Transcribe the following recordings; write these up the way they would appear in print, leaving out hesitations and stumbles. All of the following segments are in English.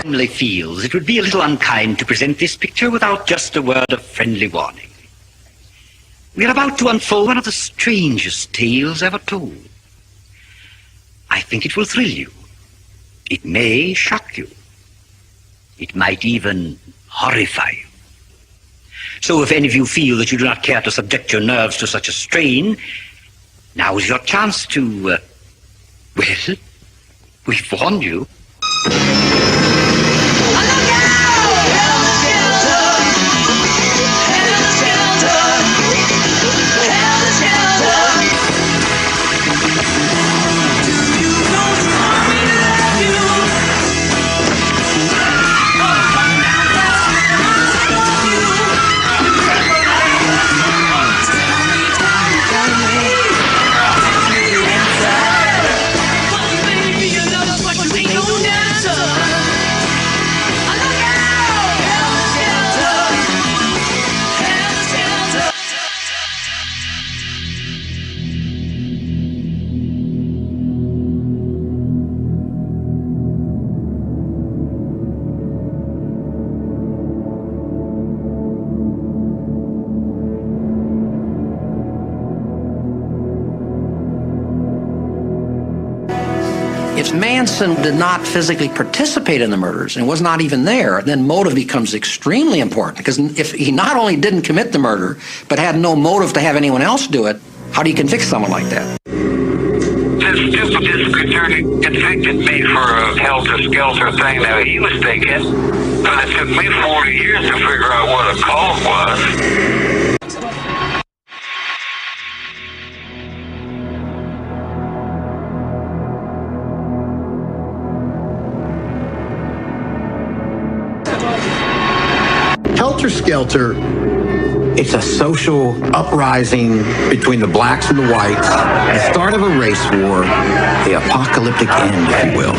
Family feels it would be a little unkind to present this picture without just a word of friendly warning. We are about to unfold one of the strangest tales ever told. I think it will thrill you. It may shock you. It might even horrify you. So if any of you feel that you do not care to subject your nerves to such a strain, now is your chance to, well, we've warned you. If Manson did not physically participate in the murders and was not even there, then motive becomes extremely important. Because if he not only didn't commit the murder, but had no motive to have anyone else do it, how do you convict someone like that? This stupid convicted me for a Helter Skelter thing that he was thinking, but it took me 40 years to figure out what a cult was. Helter Skelter, it's a social uprising between the blacks and the whites, the start of a race war, the apocalyptic end, if you will.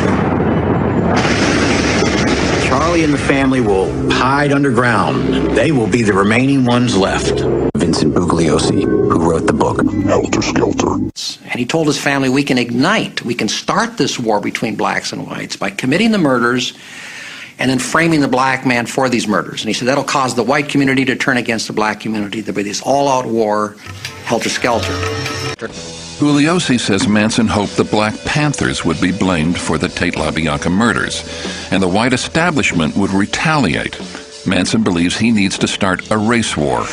Charlie and the family will hide underground. They will be the remaining ones left. Vincent Bugliosi, who wrote the book Helter Skelter. And he told his family, we can ignite, we can start this war between blacks and whites by committing the murders and then framing the black man for these murders. And he said that'll cause the white community to turn against the black community. There'll be this all-out war, Helter Skelter. Bugliosi says Manson hoped the Black Panthers would be blamed for the Tate LaBianca murders, and the white establishment would retaliate. Manson believes he needs to start a race war.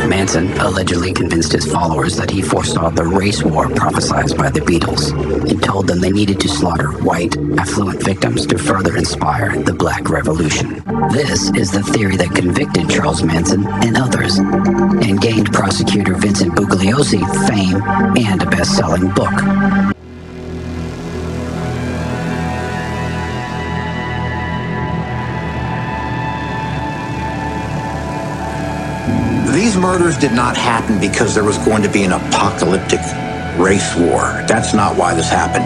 Manson allegedly convinced his followers that he foresaw the race war prophesied by the Beatles and told them they needed to slaughter white, affluent victims to further inspire the Black Revolution. This is the theory that convicted Charles Manson and others and gained prosecutor Vincent Bugliosi fame and a best-selling book. These murders did not happen because there was going to be an apocalyptic race war. That's not why this happened.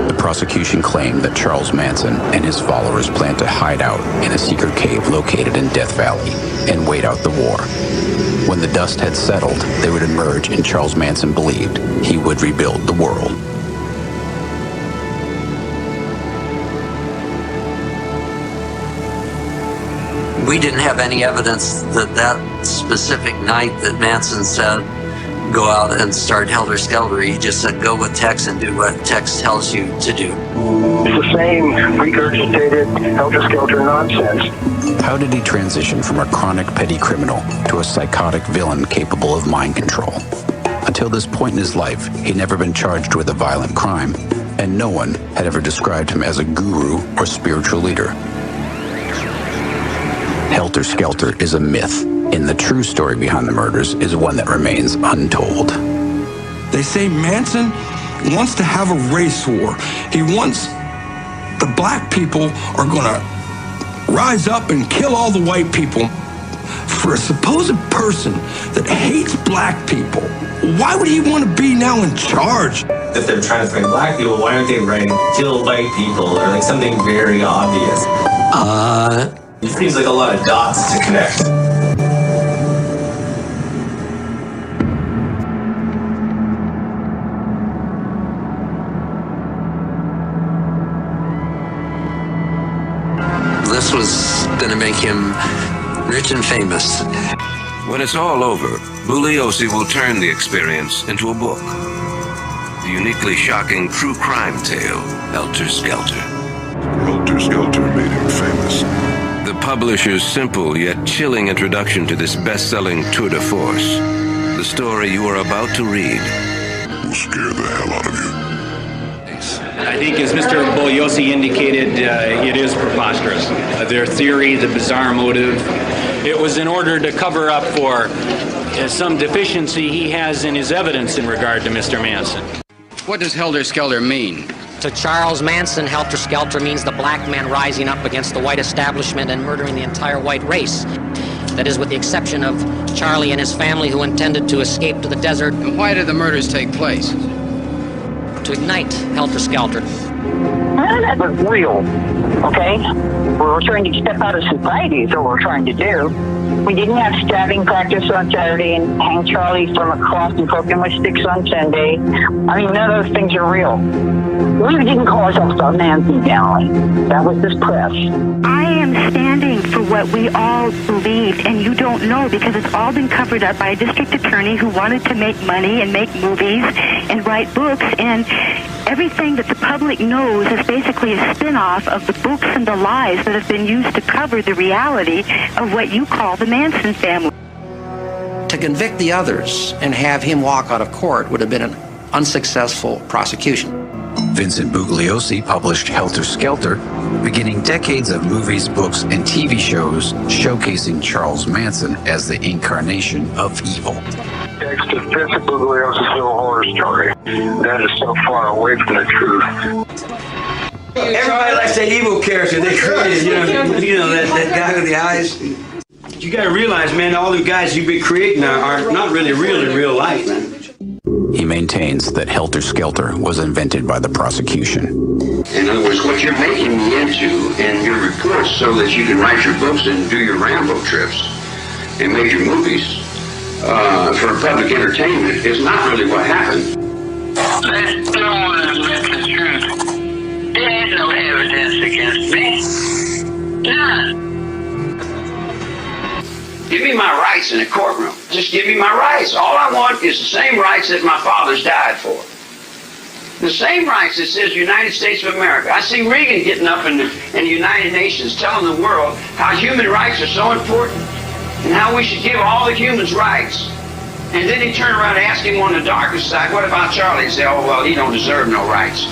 The prosecution claimed that Charles Manson and his followers planned to hide out in a secret cave located in Death Valley and wait out the war. When the dust had settled, they would emerge, and Charles Manson believed he would rebuild the world. We didn't have any evidence that that specific night that Manson said, go out and start Helter Skelter. He just said, go with Tex and do what Tex tells you to do. It's the same regurgitated Helter Skelter nonsense. How did he transition from a chronic petty criminal to a psychotic villain capable of mind control? Until this point in his life, he'd never been charged with a violent crime, and no one had ever described him as a guru or spiritual leader. Helter Skelter is a myth, and the true story behind the murders is one that remains untold. They say Manson wants to have a race war. He wants the black people are going to rise up and kill all the white people. For a supposed person that hates black people, why would he want to be now in charge? If they're trying to fight black people, why aren't they writing kill white people or like something very obvious? seems like a lot of dots to connect. This was going to make him rich and famous. When it's all over, Bugliosi will turn the experience into a book. The uniquely shocking true crime tale, Helter Skelter. Helter Skelter made him famous. The publisher's simple yet chilling introduction to this best-selling tour de force. The story you are about to read will scare the hell out of you. I think, as Mr. Bugliosi indicated, it is preposterous. Their theory, the bizarre motive, it was in order to cover up for some deficiency he has in his evidence in regard to Mr. Manson. What does Helter Skelter mean? To Charles Manson, Helter Skelter means the black man rising up against the white establishment and murdering the entire white race. That is, with the exception of Charlie and his family, who intended to escape to the desert. And why did the murders take place? To ignite Helter Skelter. None of that was real, okay? We're trying to step out of society is what we're trying to do. We didn't have stabbing practice on Saturday and hang Charlie from a cross and poke him with sticks on Sunday. I mean, none of those things are real. We didn't call ourselves the Manson family. That was this press. I am standing for what we all believed, and you don't know because it's all been covered up by a district attorney who wanted to make money and make movies and write books, and everything that the public knows is basically a spin-off of the books and the lies that have been used to cover the reality of what you call the Manson family. To convict the others and have him walk out of court would have been an unsuccessful prosecution. Vincent Bugliosi published Helter Skelter, beginning decades of movies, books, and TV shows showcasing Charles Manson as the incarnation of evil. Next to Vincent Bugliosi's little horror story. That is so far away from the truth. Everybody likes that evil character they created, you know that guy with the eyes. You gotta realize, man, all the guys you've been creating are not really real in real life, man. He maintains that Helter Skelter was invented by the prosecution. In other words, what you're making me into in your reports so that you can write your books and do your Rambo trips and make your movies for public entertainment is not really what happened. They don't want to admit the truth. There is no evidence against me. None. Give me my rights in a courtroom. Just give me my rights. All I want is the same rights that my fathers died for. The same rights that says United States of America. I see Reagan getting up in the United Nations telling the world how human rights are so important and how we should give all the humans rights. And then he turned around and asked him on the darker side, what about Charlie? And say, oh, well, he don't deserve no rights.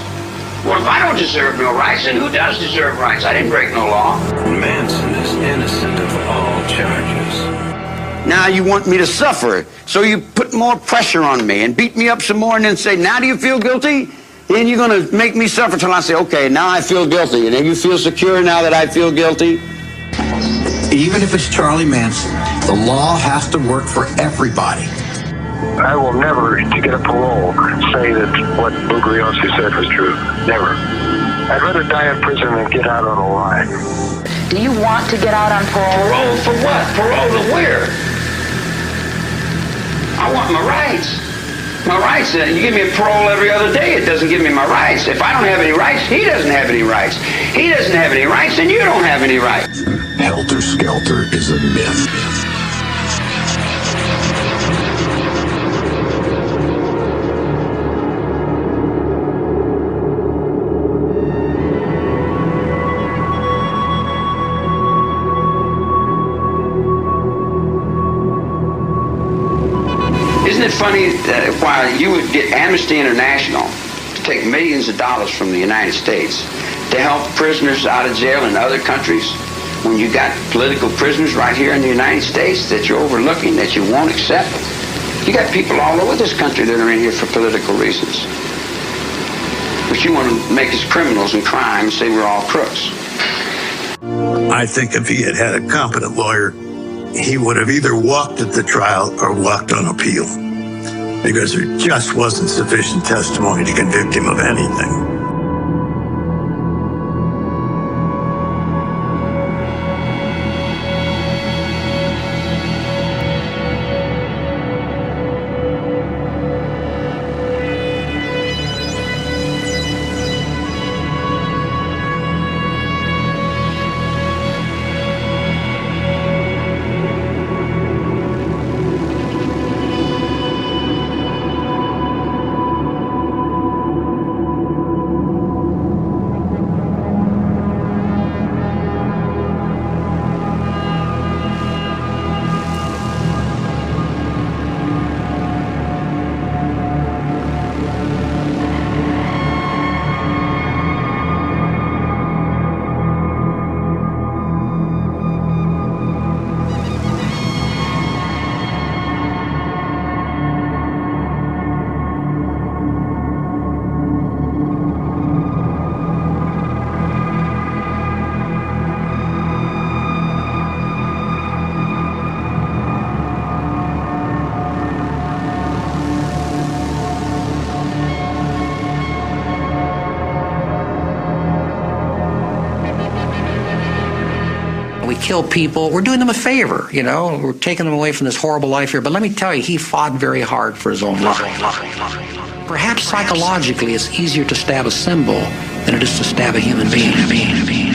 Well, if I don't deserve no rights, then who does deserve rights? I didn't break no law. Manson is innocent of all charges. Now you want me to suffer, so you put more pressure on me and beat me up some more and then say, now do you feel guilty? Then you're going to make me suffer till I say, okay, now I feel guilty. And then you feel secure now that I feel guilty? Even if it's Charlie Manson, the law has to work for everybody. I will never, to get a parole, say that what Bugliosi said was true. Never. I'd rather die in prison than get out on a lie. Do you want to get out on parole? Parole for what? Parole to where? I want my rights. My rights, you give me a parole every other day, it doesn't give me my rights. If I don't have any rights, he doesn't have any rights. He doesn't have any rights, and you don't have any rights. Helter Skelter is a myth. Isn't it funny that while you would get Amnesty International to take millions of dollars from the United States to help prisoners out of jail in other countries, when you got political prisoners right here in the United States that you're overlooking, that you won't accept, you got people all over this country that are in here for political reasons. But you want to make us criminals and crime and say we're all crooks. I think if he had had a competent lawyer, he would have either walked at the trial or walked on appeal, because there just wasn't sufficient testimony to convict him of anything. we kill people, we're doing them a favor, you know, we're taking them away from this horrible life here. But let me tell you, he fought very hard for his own life. Perhaps psychologically it's easier to stab a symbol than it is to stab a human being.